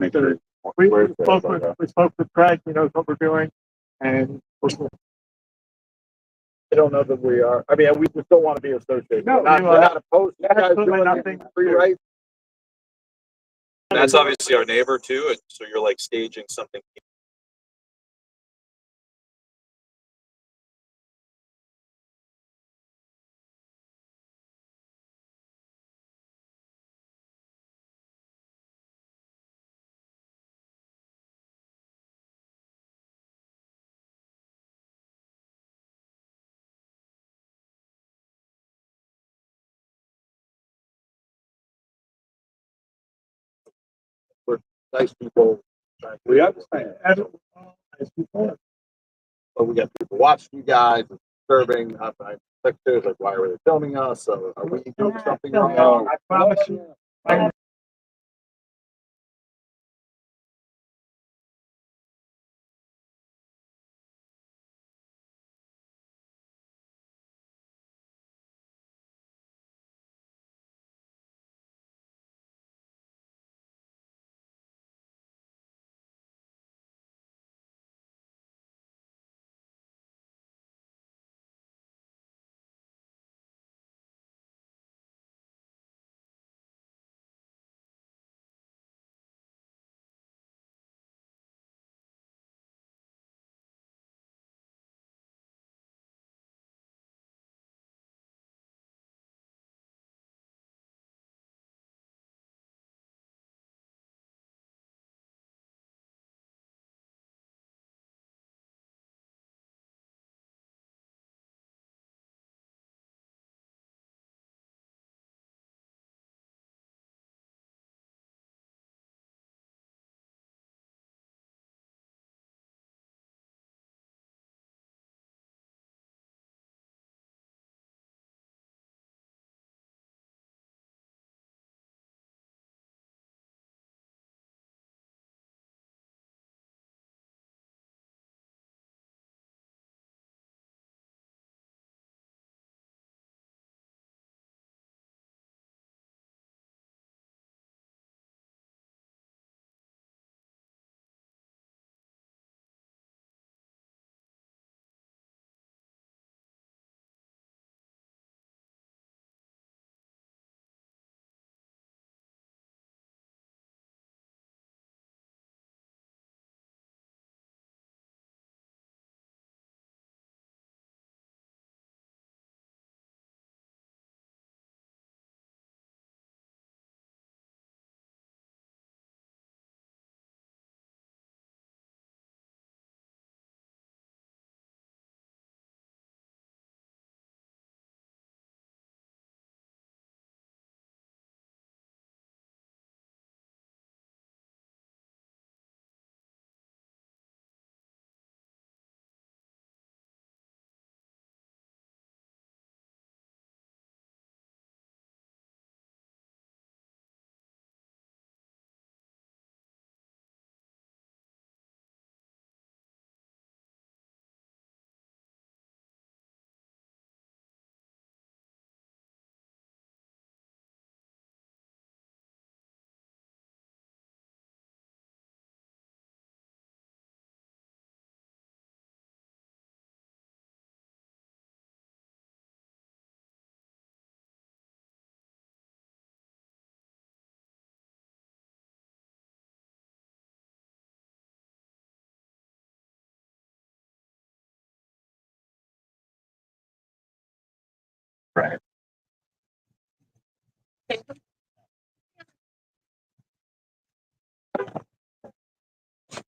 We spoke with Craig. He knows what we're doing, and I don't know that we are. I mean, we just don't want to be associated. No, we're not opposed to you guys doing nothing. Free rights. That's obviously our neighbor too, and so you're like staging something. We're nice people. We understand. But we got people watching you guys, it's disturbing. I'm pictures like, why were they filming us? So are we doing something wrong? I promise you. Right.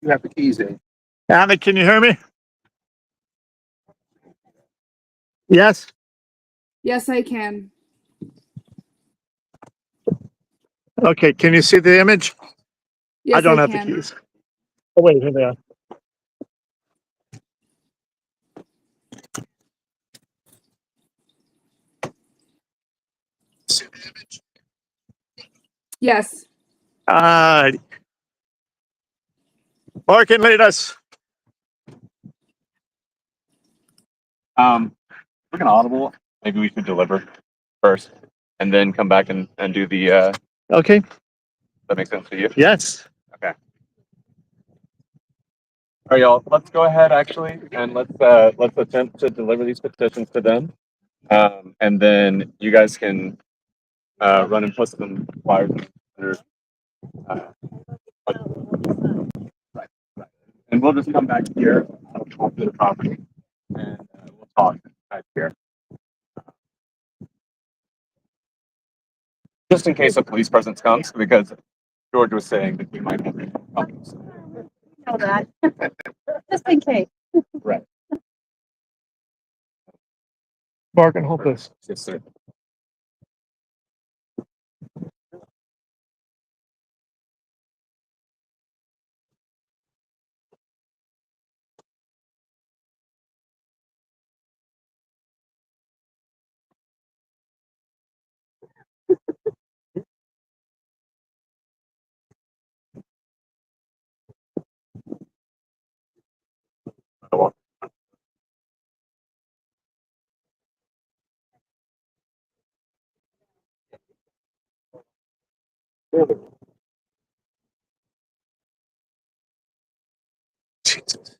You have the keys in. Anna, can you hear me? Yes. Yes, I can. Okay. Can you see the image? Yes, I don't have can. the keys. Oh wait, here they are. Yes. Mark and lead us. We're gonna audible. Maybe we should deliver first, and then come back and do the. Okay. That makes sense to you? Yes. Okay. All right, y'all. Let's go ahead actually, and let's attempt to deliver these petitions to them, and then you guys can run and post them flyers under, uh, and we'll just come back here. I'll talk to the property, and we'll talk back here. Just in case a police presence comes, because George was saying that we might have problems. Know that. Just in case. Right. Mark and hold this. Yes, sir. Jesus.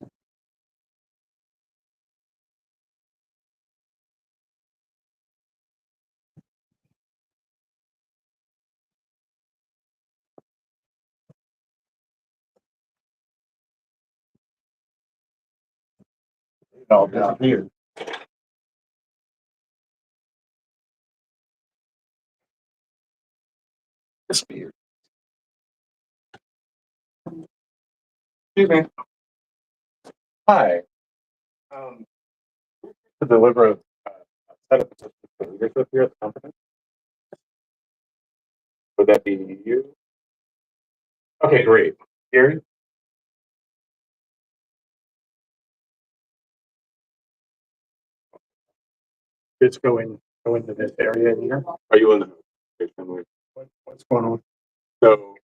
It all disappeared. Disappeared. Excuse me. Hi. To deliver a set of petitions for leadership here at the company. Would that be you? Okay, great. Gary? Just go into this area here. Are you in the What's going on? So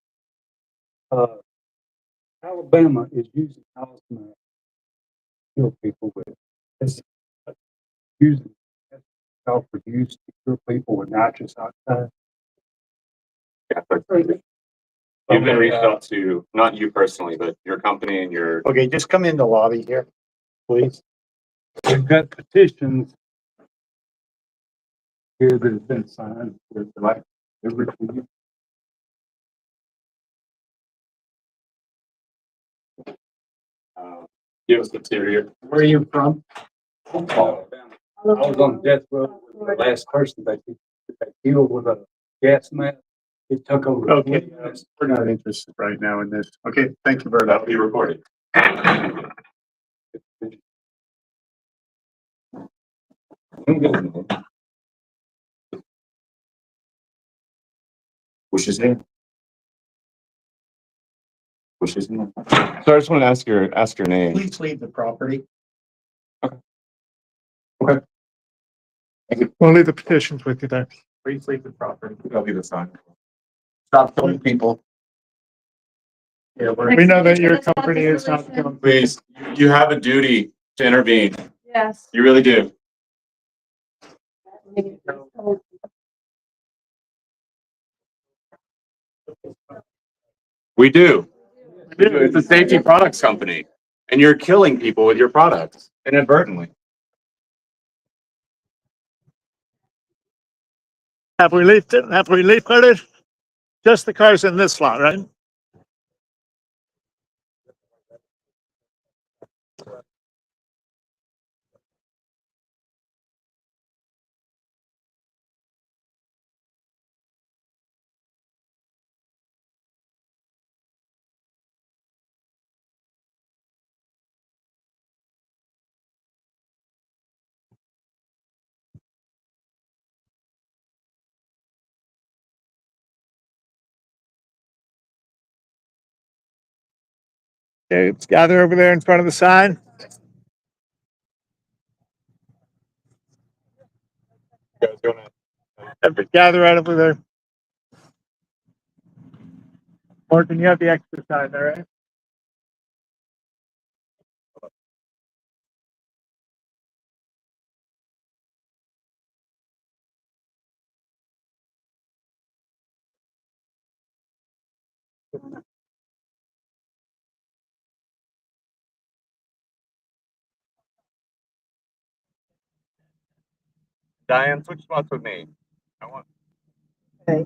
Alabama is using house to kill people with. It's using self-produce to kill people with nitrous oxide. yeah, you've been reached out to, not you personally, but your company and your Okay, just come in the lobby here, please. We've got petitions here that have been signed. They're like, give us the interior. where are you from? Alabama. I was on death row with the last person that killed with a gas mask. It took over. Okay, we're not interested right now in this. Okay, thank you very much. That'll be recorded. What's his name? What's his name? So I just want to ask your name. Please leave the property. Okay. We'll leave the petitions with you there. Please leave the property. I'll be the sign. Stop killing people. Yeah, we know that your company is not going. Please, you have a duty to intervene. Yes. You really do. We do. It's a safety products company, and you're killing people with your products inadvertently. Have we leafed it? Have we leafed it? Just the cars in this lot, right? Okay, let's gather over there in front of the sign. You guys gonna Gather right over there. Morgan, you have the extra sign there, right? Diane, switch spots with me. I want. Okay.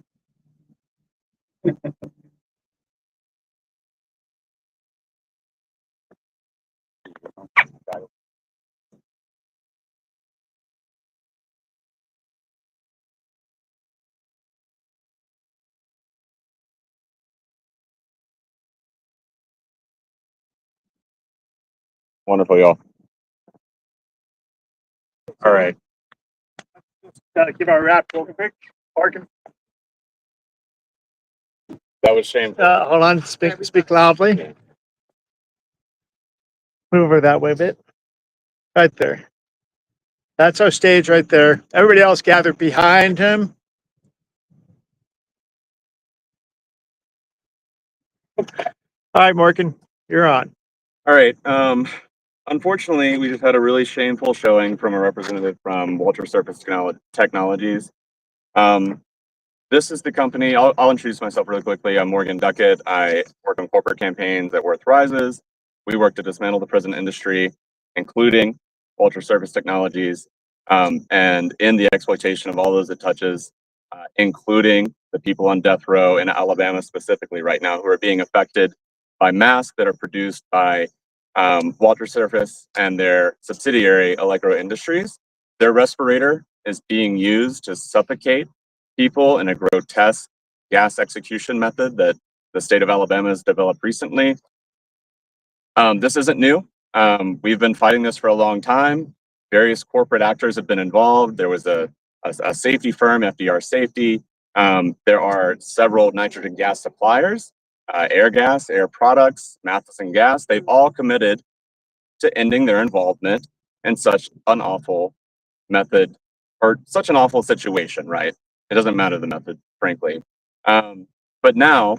Wonderful, y'all. All right. Gotta give our rap real quick. Parking. That was shameful. Hold on. Speak loudly. Move over that way a bit. Right there. That's our stage right there. Everybody else gathered behind him. All right, Morgan, you're on. All right. Unfortunately, we just had a really shameful showing from a representative from Walter Surface Technologies. This is the company. I'll introduce myself really quickly. I'm Morgan Duckett. I work on corporate campaigns at Worth Rises. We work to dismantle the prison industry, including Walter Surface Technologies, and in the exploitation of all those it touches, including the people on death row in Alabama specifically right now who are being affected by masks that are produced by Walter Surface and their subsidiary Allegro Industries. Their respirator is being used to suffocate people in a grotesque gas execution method that the state of Alabama has developed recently. This isn't new. We've been fighting this for a long time. Various corporate actors have been involved. There was a safety firm, FDR Safety. There are several nitrogen gas suppliers, Air Gas, Air Products, Matheson Gas. They've all committed to ending their involvement in such an awful method or such an awful situation, right? It doesn't matter the method, frankly. But now,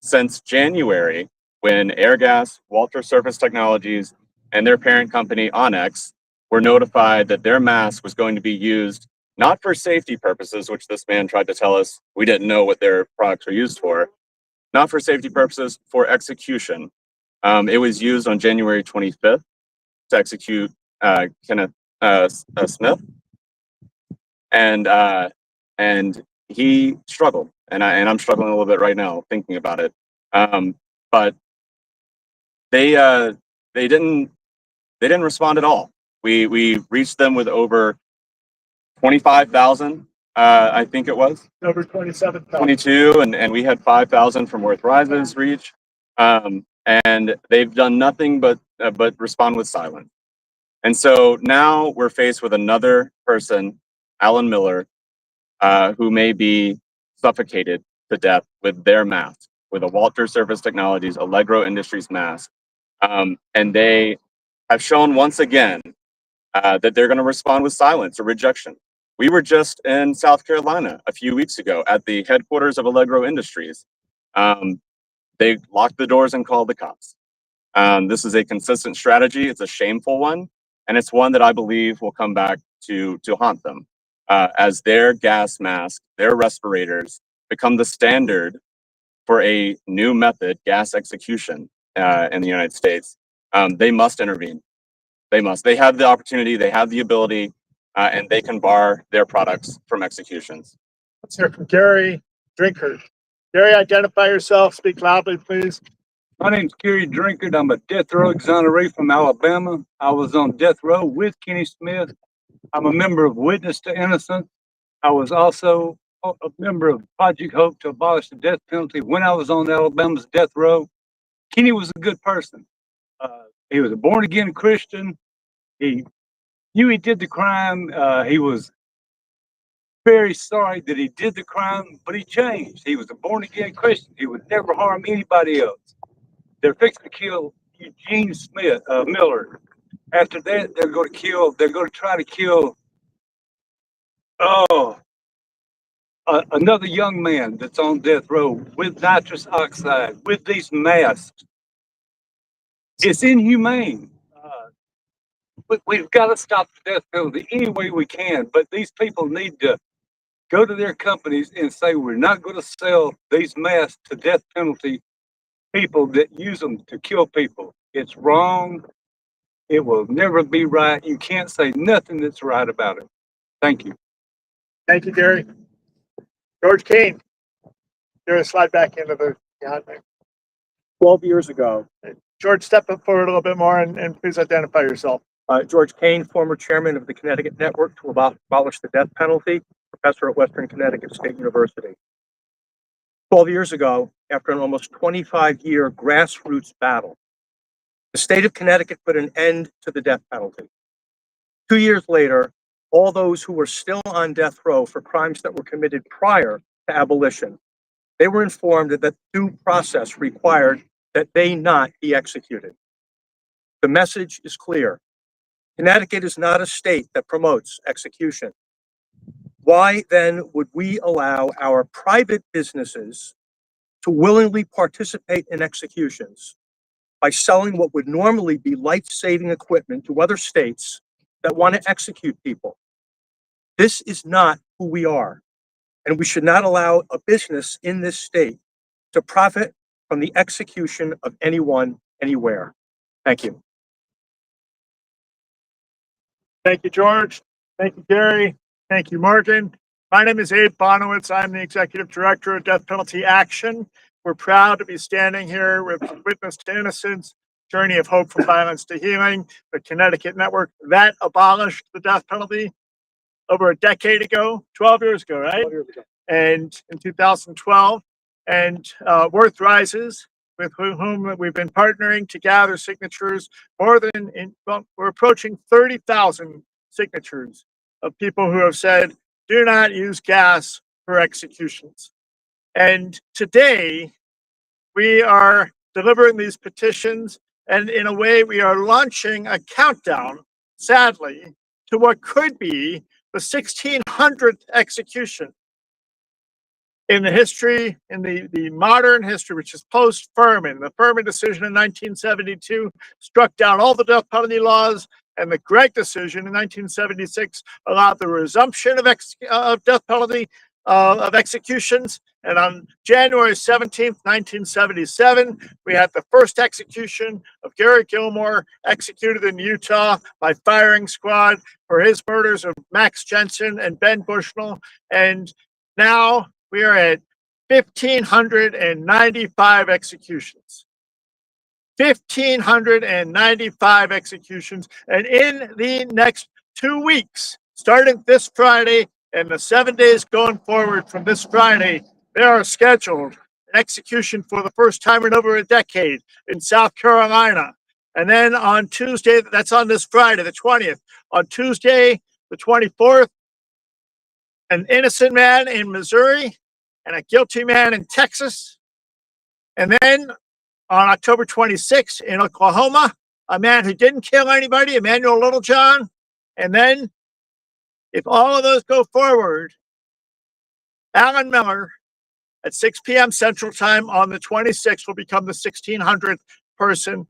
since January, when Airgas, Walter Surface Technologies, and their parent company, Onyx, were notified that their mask was going to be used not for safety purposes, which this man tried to tell us we didn't know what their products were used for, not for safety purposes, for execution. It was used on January 25th to execute Kenneth Smith, and he struggled, and I'm struggling a little bit right now thinking about it. But they didn't respond at all. We reached them with over 25,000, I think it was Over 27,000. 22, and we had 5,000 from Worth Rises reach, and they've done nothing but respond with silence. And so now we're faced with another person, Alan Miller, who may be suffocated to death with their mask, with a Walter Surface Technologies Allegro Industries mask. And they have shown once again that they're going to respond with silence or rejection. We were just in South Carolina a few weeks ago at the headquarters of Allegro Industries. They locked the doors and called the cops. This is a consistent strategy. It's a shameful one. And it's one that I believe will come back to haunt them as their gas mask, their respirators become the standard for a new method, gas execution in the United States. They must intervene. They must. They have the opportunity, they have the ability, and they can bar their products from executions. Let's hear from Gary Drinkard. Gary, identify yourself. Speak loudly, please. My name's Gary Drinkard. I'm a death row exoneree from Alabama. I was on death row with Kenny Smith. I'm a member of Witness to Innocence. I was also a member of Project Hope to abolish the death penalty when I was on Alabama's death row. Kenny was a good person. He was a born-again Christian. He knew he did the crime. He was very sorry that he did the crime, but he changed. He was a born-again Christian. He would never harm anybody else. They're fixing to kill Eugene Miller. After that, they're going to try to kill, another young man that's on death row with nitrous oxide, with these masks. It's inhumane. But we've got to stop the death penalty any way we can. But these people need to go to their companies and say, we're not going to sell these masks to death penalty people that use them to kill people. It's wrong. It will never be right. You can't say nothing that's right about it. Thank you. Thank you, Gary. George Kane. You're gonna slide back into the behind there. 12 years ago, George, step up forward a little bit more and please identify yourself. George Kane, former chairman of the Connecticut Network to Abolish the Death Penalty, professor at Western Connecticut State University. 12 years ago, after an almost 25-year grassroots battle, the state of Connecticut put an end to the death penalty. 2 years later, all those who were still on death row for crimes that were committed prior to abolition, they were informed that due process required that they not be executed. The message is clear. Connecticut is not a state that promotes execution. Why then would we allow our private businesses to willingly participate in executions by selling what would normally be life-saving equipment to other states that want to execute people? This is not who we are, and we should not allow a business in this state to profit from the execution of anyone, anywhere. Thank you. Thank you, George. Thank you, Gary. Thank you, Morgan. My name is Abe Bonowitz. I'm the Executive Director of Death Penalty Action. We're proud to be standing here with Witness to Innocence, Journey of Hope from Violence to Healing, the Connecticut Network that abolished the death penalty over a decade ago, 12 years ago, right? 12 years ago. And in 2012, and Worth Rises, with whom we've been partnering to gather signatures, we're approaching 30,000 signatures of people who have said, do not use gas for executions. And today, we are delivering these petitions, and in a way, we are launching a countdown, sadly, to what could be the 1600th execution in the history, in the modern history, which is post-Furman. The Furman decision in 1972 struck down all the death penalty laws, and the Gregg decision in 1976 allowed the resumption of death penalty of executions. And on January 17th, 1977, we had the first execution of Gary Gilmore, executed in Utah by firing squad for his murders of Max Jensen and Ben Bushnell. And now we are at 1,595 executions. 1,595 executions. And in the next 2 weeks, starting this Friday and the 7 days going forward from this Friday, there are scheduled an execution for the first time in over a decade in South Carolina. And then on Tuesday, that's on this Friday, the 20th. On Tuesday, the 24th, an innocent man in Missouri and a guilty man in Texas. And then on October 26th in Oklahoma, a man who didn't kill anybody, Emmanuel Littlejohn. And then, if all of those go forward, Alan Miller at 6 p.m. Central Time on the 26th will become the 1600th person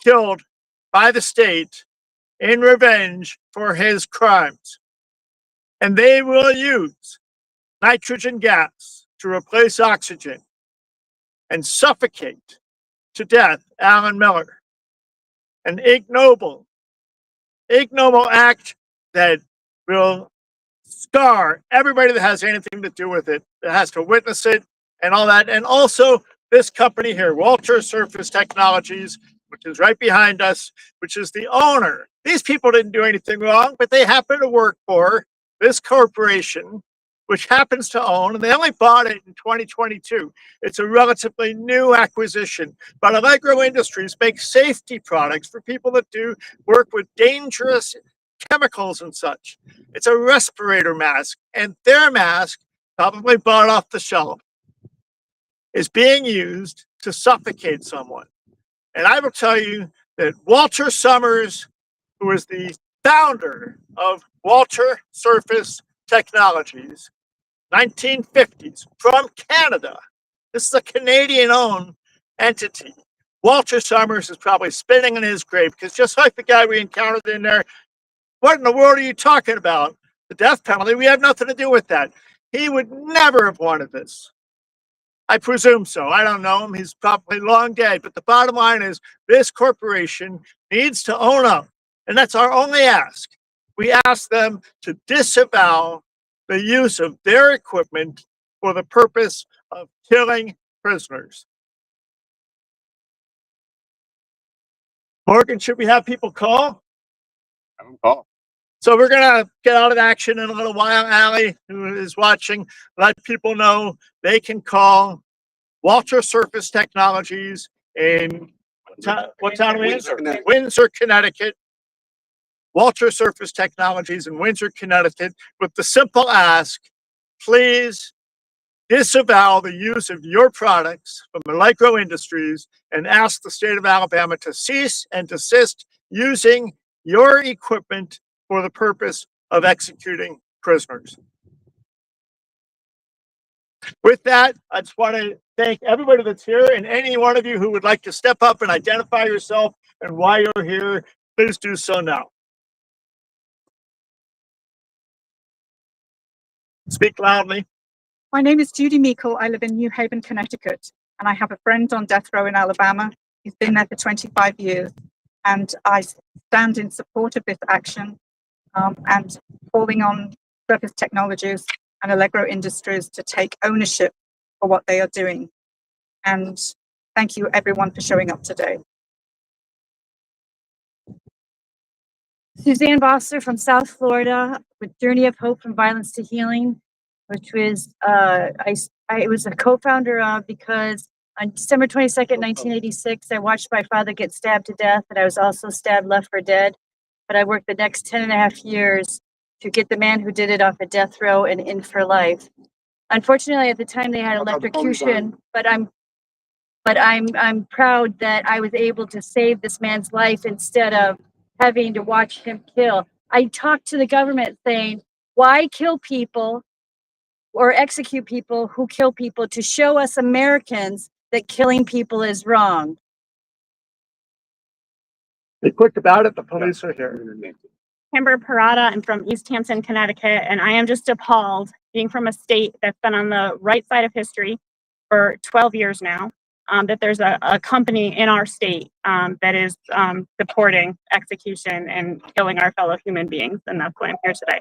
killed by the state in revenge for his crimes. And they will use nitrogen gas to replace oxygen and suffocate to death Alan Miller. An ignoble act that will scar everybody that has anything to do with it, that has to witness it and all that. And also this company here, Walter Surface Technologies, which is right behind us, which is the owner. These people didn't do anything wrong, but they happen to work for this corporation, which happens to own, and they only bought it in 2022. It's a relatively new acquisition. But Allegro Industries makes safety products for people that do work with dangerous chemicals and such. It's a respirator mask, and their mask, probably bought off the shelf, is being used to suffocate someone. And I will tell you that Walter Summers, who is the founder of Walter Surface Technologies, 1950s, from Canada. This is a Canadian-owned entity. Walter Summers is probably spinning in his grave, because just like the guy we encountered in there, what in the world are you talking about? The death penalty? We have nothing to do with that. He would never have wanted this. I presume so. I don't know him. He's probably long dead. But the bottom line is this corporation needs to own up. And that's our only ask. we ask them to disavow the use of their equipment for the purpose of killing prisoners. Morgan, should we have people call? Have them call. So we're gonna get out of action in a little while. Allie, who is watching, let people know they can call Walter Surface Technologies in what town are we in? Windsor, Connecticut. Walter Surface Technologies in Windsor, Connecticut, with the simple ask, please disavow the use of your products from Allegro Industries and ask the state of Alabama to cease and desist using your equipment for the purpose of executing prisoners. With that, I just want to thank everybody that's here, and any one of you who would like to step up and identify yourself and why you're here, please do so now. Speak loudly. My name is Judy Meikle. I live in New Haven, Connecticut, and I have a friend on death row in Alabama. He's been there for 25 years, and I stand in support of this action and calling on Surface Technologies and Allegro Industries to take ownership for what they are doing. And thank you everyone for showing up today. Suzanne Bosser from South Florida with Journey of Hope from Violence to Healing, which was I was a co-founder of because on December 22nd, 1986, I watched my father get stabbed to death, and I was also stabbed, left for dead. But I worked the next 10.5 years to get the man who did it off a death row and in for life. Unfortunately, at the time they had electrocution, but I'm proud that I was able to save this man's life instead of having to watch him kill. I talked to the government saying, why kill people or execute people who kill people, to show us Americans that killing people is wrong. Be quick about it, the police are here. Amber Parada. I'm from East Hampton, Connecticut, and I am just appalled being from a state that's been on the right side of history for 12 years now, that there's a company in our state that is supporting execution and killing our fellow human beings, and that's why I'm here today.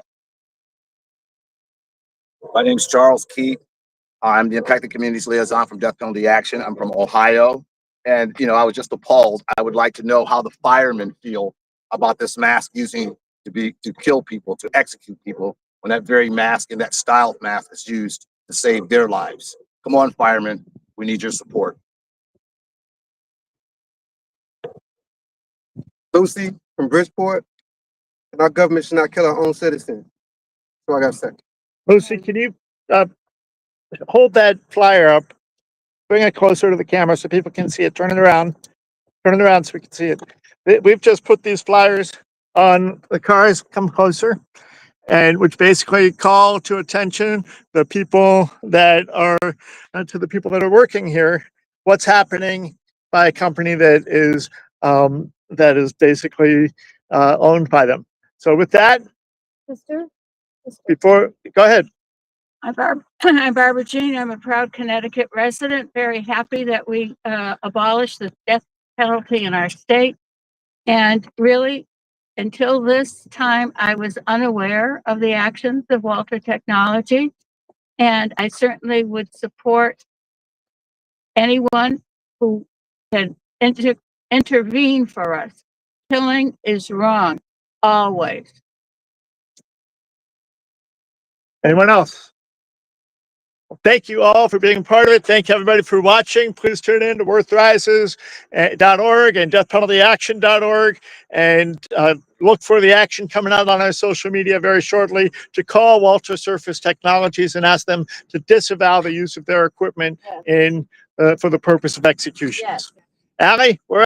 My name's Charles Keith. I'm the Impacted Communities Liaison from Death Penalty Action. I'm from Ohio. And, you know, I was just appalled. I would like to know how the firemen feel about this mask using to kill people, to execute people, when that very mask and that style of mask is used to save their lives. Come on, firemen. We need your support. Lucy from Bridgeport, and our government should not kill our own citizens. That's all I got to say. Lucy, can you hold that flyer up? Bring it closer to the camera so people can see it. Turn it around. Turn it around so we can see it. We've just put these flyers on the cars. Come closer. And which basically call to attention the people that are to the people that are working here. What's happening by a company that is basically owned by them. So with that, go ahead. I'm Barbara Jean. I'm a proud Connecticut resident. Very happy that we abolished the death penalty in our state. And really, until this time, I was unaware of the actions of Walter Technology. And I certainly would support anyone who can intervene for us. Killing is wrong, always. Anyone else? Well, thank you all for being part of it. Thank you everybody for watching. Please tune in to worthrises.org and deathpenaltyaction.org and look for the action coming out on our social media very shortly to call Walter Surface Technologies and ask them to disavow the use of their equipment in for the purpose of executions. Allie, where